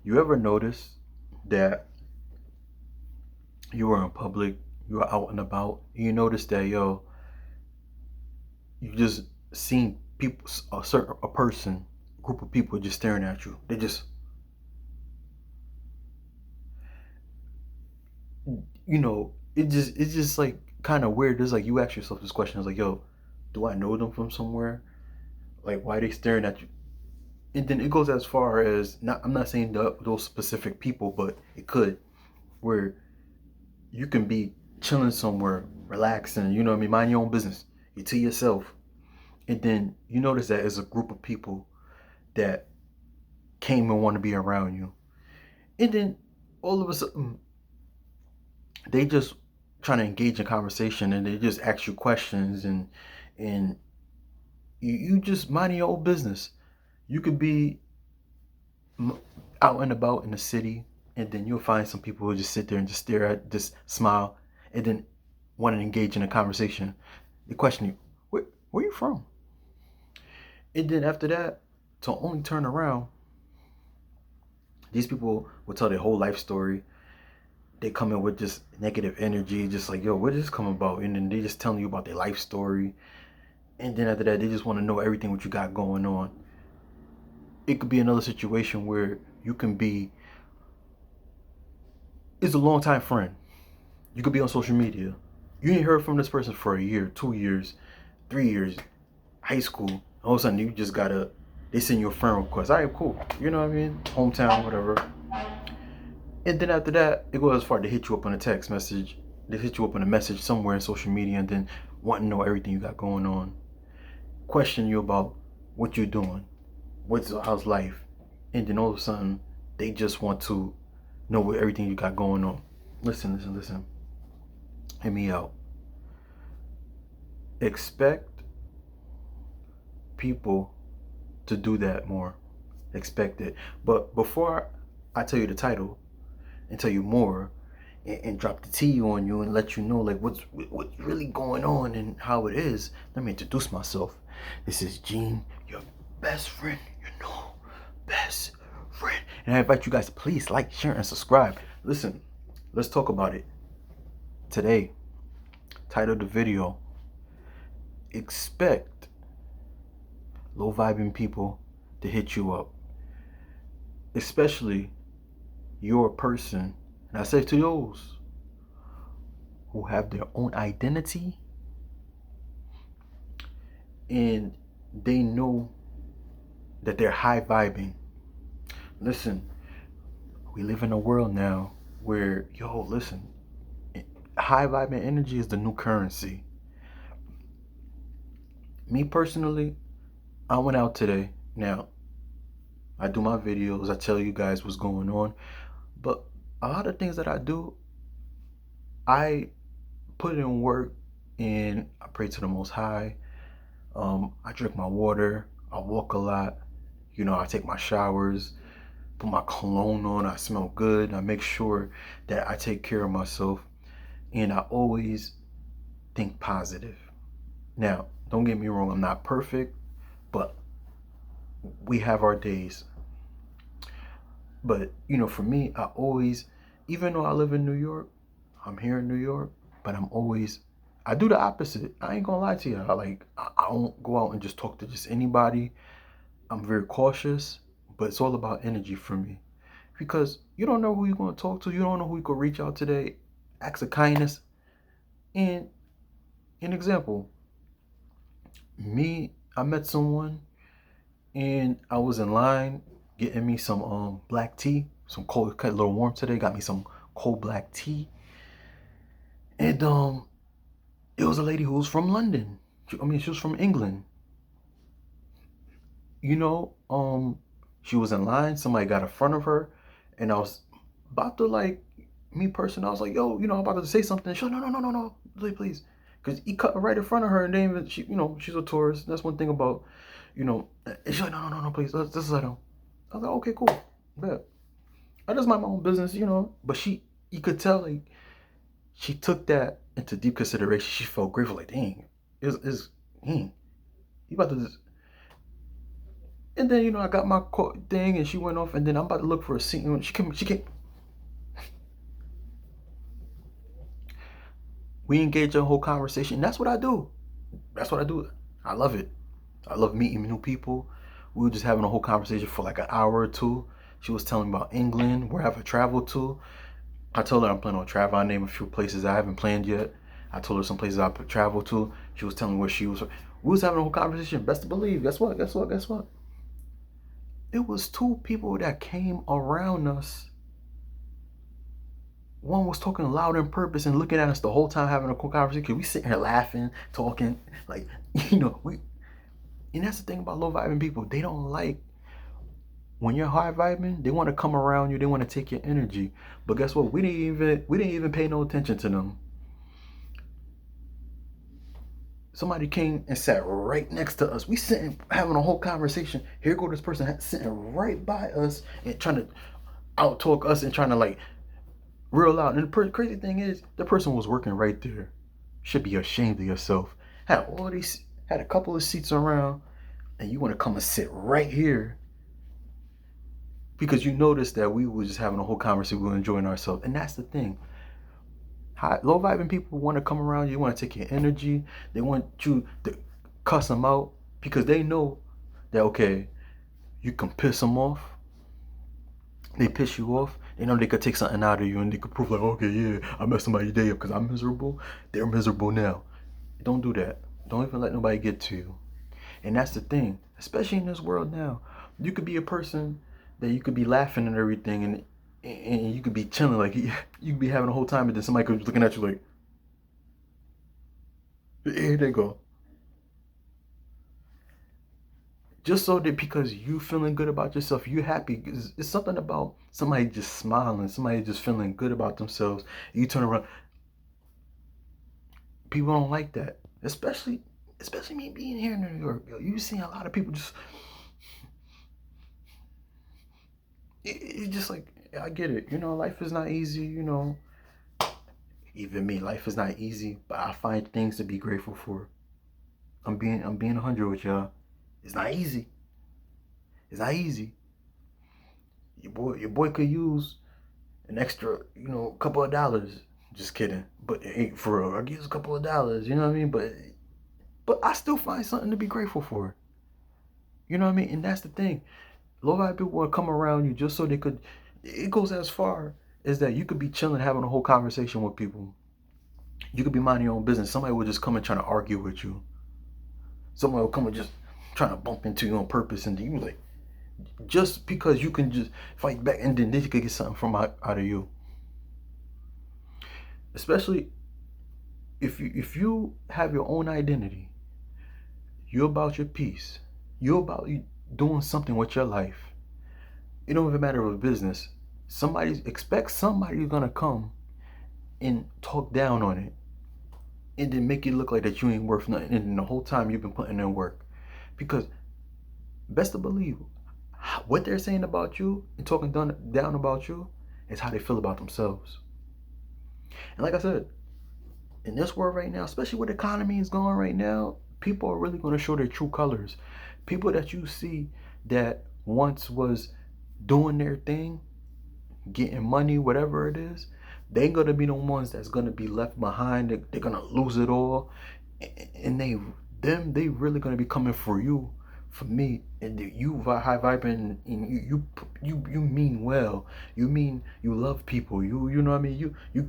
You ever notice that you were in public, you were out and about, and you notice that you just seen people, a person, group of people just staring at you. They just, it's just like kind of weird. It's like you ask yourself this question. It's like, yo, do I know them from somewhere? Like, why are they staring at you? And then it goes as far as not. I'm not saying those specific people, but it could where you can be chilling somewhere, relaxing. You know what I mean? Mind your own business. You to yourself, and then you notice that there's a group of people that came and want to be around you, and then all of a sudden they just trying to engage in conversation, and they just ask you questions, and you just mind your own business. You could be out and about in the city, and then you'll find some people who just sit there and just stare at, just smile, and then want to engage in a conversation. They question you, where you from? And then after that, to only turn around, these people will tell their whole life story. They come in with just negative energy, just like, yo, what did this come about? And then they just telling you about their life story. And then after that, they just want to know everything what you got going on. It could be another situation where you can be, it's a long time friend. You could be on social media. You ain't heard from this person for a year, 2 years, 3 years, high school. All of a sudden, you just gotta, they send you a friend request. All right, cool. You know what I mean? Hometown, whatever. And then after that, it goes as far to hit you up on a text message. They hit you up on a message somewhere in social media, and then want to know everything you got going on. Question you about what you're doing. How's life? And then all of a sudden, they just want to know what everything you got going on. Listen. Hear me out. Expect people to do that more. Expect it. But before I tell you the title and tell you more, and drop the tea on you and let you know like what's really going on and how it is, let me introduce myself. This is Gene, your best friend, best friend. And I invite you guys to please like, share, and subscribe. Listen, let's talk about it. Today, title of the video, expect low vibing people to hit you up. Especially you're a person, and I say to those who have their own identity and they know that they're high vibing. Listen, we live in a world now where, listen, high vibing energy is the new currency. Me personally, I went out today. Now, I do my videos, I tell you guys what's going on, but a lot of things that I do, I put in work and I pray to the Most High. I drink my water, I walk a lot, I take my showers, put my cologne on, I smell good, I make sure that I take care of myself, and I always think positive. Now, don't get me wrong, I'm not perfect, but we have our days. But, for me, I always, even though I live in New York, I'm here in New York, but I do the opposite. I ain't gonna lie to you. I don't go out and just talk to just anybody. I'm very cautious, but it's all about energy for me. Because you don't know who you're going to talk to. You don't know who you could reach out today. Acts of kindness. And an example, I met someone and I was in line getting me some black tea, some cold, cut a little warm today. Got me some cold black tea. And it was a lady who was from London. She was from England. She was in line. Somebody got in front of her, and I was about to me personally. I was like, yo, I'm about to say something. She's like, no, please, because he cut right in front of her, and then she's a tourist. That's one thing about, and she's like, no, please, let's let him. I was like, okay, cool, bet. I just mind my own business, But you could tell she took that into deep consideration. She felt grateful, like, dang, dang, you about to just And then, I got my thing and she went off, and then I'm about to look for a seat. And she came. We engage in a whole conversation. That's what I do. That's what I do. I love it. I love meeting new people. We were just having a whole conversation for like an hour or two. She was telling me about England, where I've traveled to. I told her I'm planning on traveling. I named a few places I haven't planned yet. I told her some places I've traveled to. She was telling me where she was. We was having a whole conversation. Best to believe. Guess what? Guess what? Guess what? It was two people that came around us. One was talking loud and purpose and looking at us the whole time having a cool conversation. We sitting here laughing, talking, like, we. And that's the thing about low vibing people. They don't like when you're high vibing. They want to come around you. They want to take your energy. But guess what? We didn't even pay no attention to them. Somebody came and sat right next to us. We sitting having a whole conversation. Here go this person sitting right by us and trying to out talk us and trying to like real loud. And the crazy thing is, the person was working right there. Should be ashamed of yourself. Had a couple of seats around, and you want to come and sit right here because you noticed that we were just having a whole conversation. We were enjoying ourselves, and that's the thing. Low vibing people want to come around you. They want to take your energy. They want you to cuss them out because they know that, okay, you can piss them off. They piss you off. They know they could take something out of you and they could prove like, okay, yeah, I messed somebody's day up because I'm miserable. They're miserable now. Don't do that. Don't even let nobody get to you. And that's the thing, especially in this world now. You could be a person that you could be laughing and everything, and you could be chilling, like you could be having a whole time, and then somebody could be looking at you like, here they go. Just so that because you feeling good about yourself, you happy. It's something about somebody just smiling, somebody just feeling good about themselves. You turn around, people don't like that, especially me being here in New York. You see a lot of people just. It's just like, I get it. Life is not easy. Even me, life is not easy, but I find things to be grateful for. I'm being 100 with y'all. It's not easy. It's not easy. Your boy could use an extra, couple of dollars. Just kidding. But it ain't for real. I give a couple of dollars, you know what I mean? But I still find something to be grateful for. You know what I mean? And that's the thing. Low vibe people want to come around you just so they could. It goes as far as that you could be chilling, having a whole conversation with people. You could be minding your own business. Somebody will just come and trying to argue with you. Someone will come and just trying to bump into you on purpose, and you like, just because you can just fight back, and then they could get something from out of you. Especially if you have your own identity, you're about your peace. You're about you doing something with your life. It don't even matter with business. Expect somebody's gonna come and talk down on it, and then make it look like that you ain't worth nothing. And the whole time you've been putting in work, because best to believe what they're saying about you and talking down about you is how they feel about themselves. And like I said, in this world right now, especially where the economy is going right now, people are really going to show their true colors. People that you see that once was doing their thing, getting money, whatever it is, they ain't going to be the ones that's going to be left behind. They're going to lose it all. And they really going to be coming for you, for me, and you high vibing, and you mean well. You mean you love people. You know what I mean. You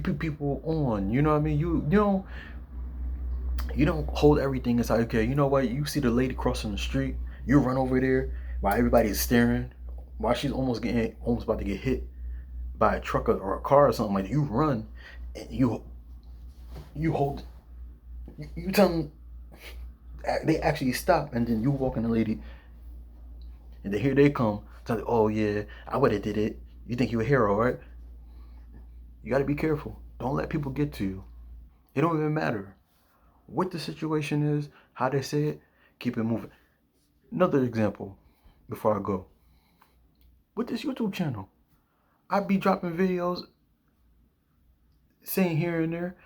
put people on. You know what I mean. You don't hold everything inside. Okay, you know what? You see the lady crossing the street, you run over there while everybody's staring, while she's almost about to get hit by a truck or a car or something like that. You run and you hold. You tell them they actually stop, and then you walk in the lady, and then here they come. Tell you, oh yeah, I would have did it. You think you a hero, right? You got to be careful. Don't let people get to you. It don't even matter what the situation is, how they say it. Keep it moving. Another example before I go. With this YouTube channel, I be dropping videos, saying here and there.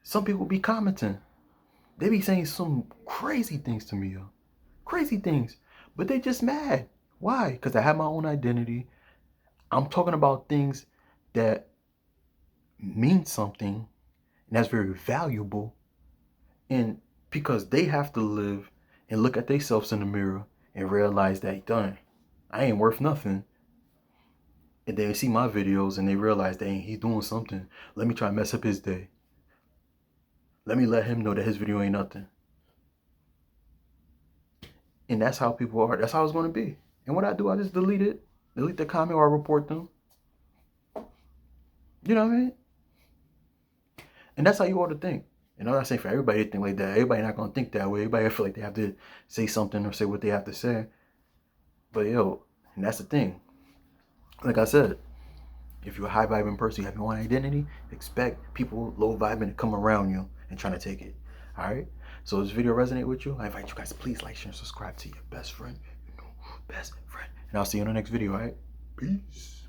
Some people be commenting. They be saying some crazy things to me, yo. Crazy things. But they just mad. Why? Because I have my own identity. I'm talking about things that mean something and that's very valuable. And because they have to live and look at themselves in the mirror and realize that, done, I ain't worth nothing. And they see my videos and they realize, dang, he's doing something. Let me try to mess up his day. Let me let him know that his video ain't nothing. And that's how people are. That's how it's going to be. And what I do, I just delete it. Delete the comment or I report them. You know what I mean? And that's how you ought to think. And I'm not saying for everybody to think like that. Everybody not going to think that way. Everybody feel like they have to say something or say what they have to say. But yo, and that's the thing. Like I said, if you're a high vibing person, you have your own identity, expect people low vibing to come around you and trying to take it. All right? So if this video resonate with you, I invite you guys to please like, share, and subscribe to your best friend. Best friend. And I'll see you in the next video, all right? Peace.